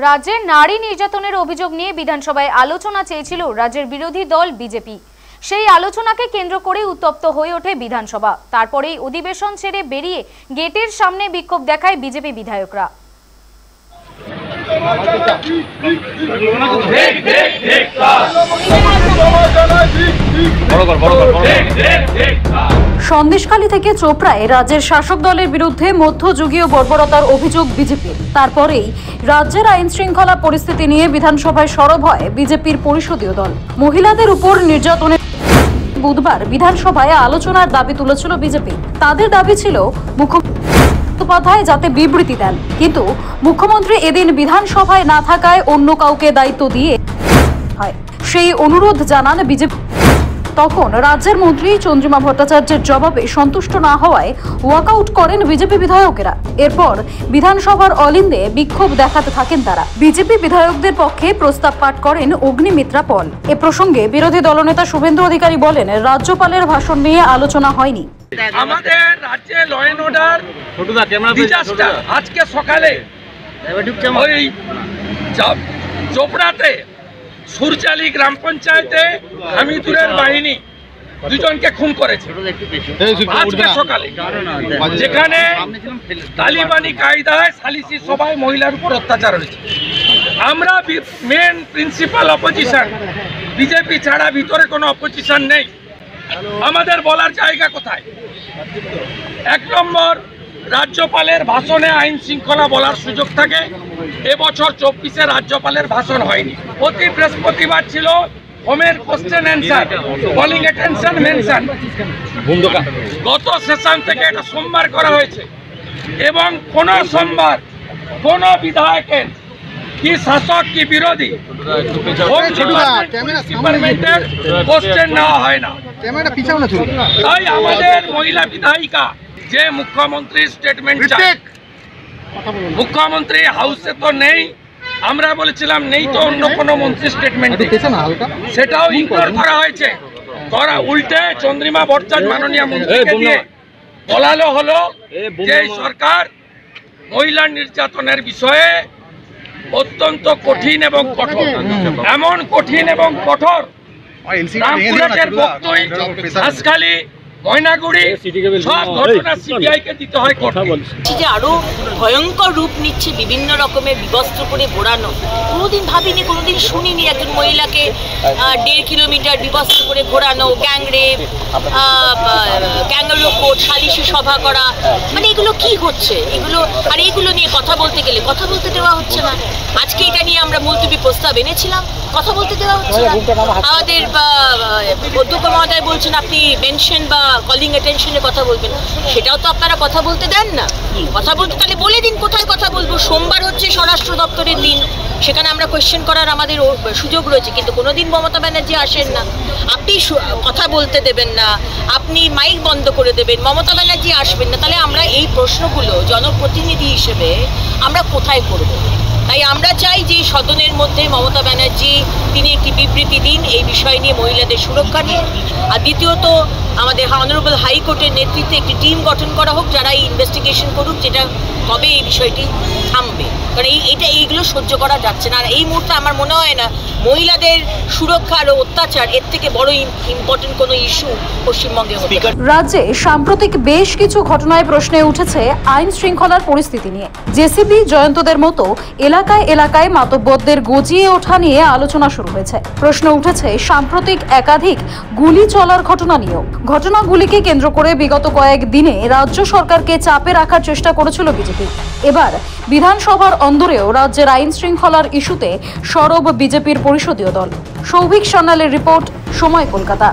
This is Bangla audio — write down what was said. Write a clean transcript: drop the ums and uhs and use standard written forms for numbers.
রাজ্যে নারী নির্যাতনের অভিযোগ নিয়ে বিধানসভায় আলোচনা চেয়েছিল রাজ্যের বিরোধী দল বিজেপি। সেই আলোচনাকে কেন্দ্র করে উত্তপ্ত হয়ে ওঠে বিধানসভা। তারপরেই অধিবেশন ছেড়ে বেরিয়ে গেটের সামনে বিক্ষোভ দেখায় বিজেপি বিধায়করা। সন্দেশখালী থেকে চোপড়ায় রাজ্যের শাসক দলের বিরুদ্ধে মধ্যযুগীয় বর্বরতার অভিযোগ বিজেপির। তারপরেই রাজ্যের আইন শৃঙ্খলা পরিস্থিতি নিয়ে বিধানসভায় সরব হয় বিজেপির পরিষদীয় দল। মহিলাদের উপর নির্যাতনের বুধবার বিধানসভায় আলোচনার দাবি তুলেছিল বিজেপি। তাদের দাবি ছিল মুখ্যমন্ত্রী যাতে বিবৃতি দেন, কিন্তু মুখ্যমন্ত্রী এদিন বিধানসভায় না থাকায় অন্য কাউকে দায়িত্ব দিয়ে হয় সেই অনুরোধ জানান বিজেপি। তখন রাজ্যের মন্ত্রী চন্দ্রিমা ভট্টাচার্যের জবাবে সন্তুষ্ট না হওয়ায় ওয়াকআউট করেন বিজেপি বিধায়কেরা। এরপর বিধানসভার অলিন্দে বিক্ষোভ দেখাতে থাকেন তারা। বিজেপি বিধায়কদের পক্ষে প্রস্তাব পাঠ করেন অগ্নিমিত্রা পল। এ প্রসঙ্গে বিরোধী দলনেতা শুভেন্দু অধিকারী বলেন, রাজ্যপালের ভাষণ নিয়ে আলোচনা হয়নি। আমাদের রাজ্যে ল এন্ড অর্ডার ডিজাস্টার। আজকে সকালে ওই চোপড়াতে সুরচালি গ্রাম পঞ্চায়েতে হামিদুরের বাহিনী দুজনকে খুন করেছে আজকে সকালে, যেখানে তালিবানি কায়দায় সালিসি সভায় মহিলার উপর অত্যাচার হয়েছে। আমরা মেন প্রিন্সিপাল অপোজিশন বিজেপি ছাড়া ভিতরে কোনো অপোজিশন নেই। আমাদের বলার জায়গা কোথায়? এক নম্বর, রাজ্যপালের ভাষণে আইন শৃঙ্খলা বলার সুযোগ থাকে। এবছর 24-এ রাজ্যপালের ভাষণ হয়নি। প্রতি বৃহস্পতিবার ছিল হোমের question answer, calling attention mention. গত সেশন থেকে এটা সোমবার করা হয়েছে এবং কোন সোমবার কোন বিধায়কের কি শাসক কি বিরোধী ডিপার্টমেন্টের কোশ্চেন নেওয়া হয় না। তাই আমাদের মহিলা বিধায়িকা যে মুখ্যমন্ত্রীর স্টেটমেন্ট চায়, মুখ্যমন্ত্রী হাউসে তো নেই। আমরা বলেছিলাম নেই তো অন্য কোনো মন্ত্রী স্টেটমেন্ট, সেটাও ইগনোর করা হয়েছে। উল্টে চন্দ্রিমা ভট্টাচার্য মাননীয় মন্ত্রীকে দিয়ে বলালো হলো যে সরকার মহিলা নির্যাতনের বিষয়ে অত্যন্ত কঠিন এবং কঠোর, এমন কঠিন এবং কঠোর রামপুরহাটের বক্তব্য হাসখালি ময়নাগুড়ি সব ঘটনা সিবিআইকে দিতে হয়। যে আরো ভয়ঙ্কর রূপ নিচ্ছে, বিভিন্ন রকমের বিবস্ত্র করে ঘোরানো। কোনোদিন ভাবিনি, কোনোদিন শুনিনি একজন মহিলাকে 1.5 কিলোমিটার বিবস্ত্র করে ঘোরানো, গ্যাংরেপ, ক্যাঙ্গারু কোর্ট, সালিশি সভা করা। মানে এগুলো কি হচ্ছে? এগুলো আর এইগুলো নিয়ে কথা বলতে গেলে কথা বলতে দেওয়া হচ্ছে না। আজকে এটা নিয়ে আমরা মুলতবি প্রস্তাব এনেছিলাম, কথা বলতে দেওয়া হচ্ছে না। আমাদের অধ্যক্ষ মহোদয় বলছেন আপনি মেনশন বা কলিং অ্যাটেনশনে কথা বলবেন, সেটাও তো আপনারা কথা বলতে দেন না। কথা বলতে তাহলে বলে দিন কোথায় কথা বলবো। সোমবার হচ্ছে স্বরাষ্ট্র দপ্তরের দিন, সেখানে আমরা কোয়েশ্চেন করার আমাদের সুযোগ রয়েছে, কিন্তু কোনোদিন মমতা ব্যানার্জি আসেন না। আপনি কথা বলতে দেবেন না, আপনি মাইক বন্ধ করে দেবেন, মমতা ব্যানার্জি আসবেন না। তাহলে আমরা এই প্রশ্নগুলো জনপ্রতিনিধি হিসেবে আমরা কোথায় করব? তাই আমরা চাই যে সদনের মধ্যে মমতা ব্যানার্জি তিনি একটি বিবৃতি দিন এই বিষয় নিয়ে, মহিলাদের সুরক্ষা নিয়ে। আর দ্বিতীয়ত, আমাদের অনারেবল হাইকোর্টের নেতৃত্বে একটি টিম গঠন করা হোক, যারা এই ইনভেস্টিগেশন করুক, যেটা কবে এই বিষয়টি থামবে। কারণ এইগুলো সহ্য করা যাচ্ছে না। আর এই মুহূর্তে আমার মনে হয় না মহিলাদের সুরক্ষা আর অত্যাচার এর থেকে বড় ইম্পর্টেন্ট কোনো ইস্যু পশ্চিমবঙ্গে হতে পারে। রাজ্যে সাম্প্রতিক বেশ কিছু ঘটনায় প্রশ্নে উঠেছে আইন শৃঙ্খলার পরিস্থিতি নিয়ে। জেসিবি জয়ন্তদের মতো এলাকায় এলাকায় মাতব্বরদের গজিয়ে ওঠা নিয়ে আলোচনা শুরু হয়েছে। প্রশ্ন উঠেছে সাম্প্রতিক একাধিক গুলি চলার ঘটনা নিয়েও। ঘটনাগুলিকে কেন্দ্র করে বিগত কয়েক দিনে রাজ্য সরকারকে চাপে রাখার চেষ্টা করেছিল বিজেপি। এবার বিধানসভার অন্দরেও রাজ্যের আইন শৃঙ্খলার ইস্যুতে সরব বিজেপির পরিষদীয় দল। সৌভিক সান্যালের রিপোর্ট, সময়, কলকাতা।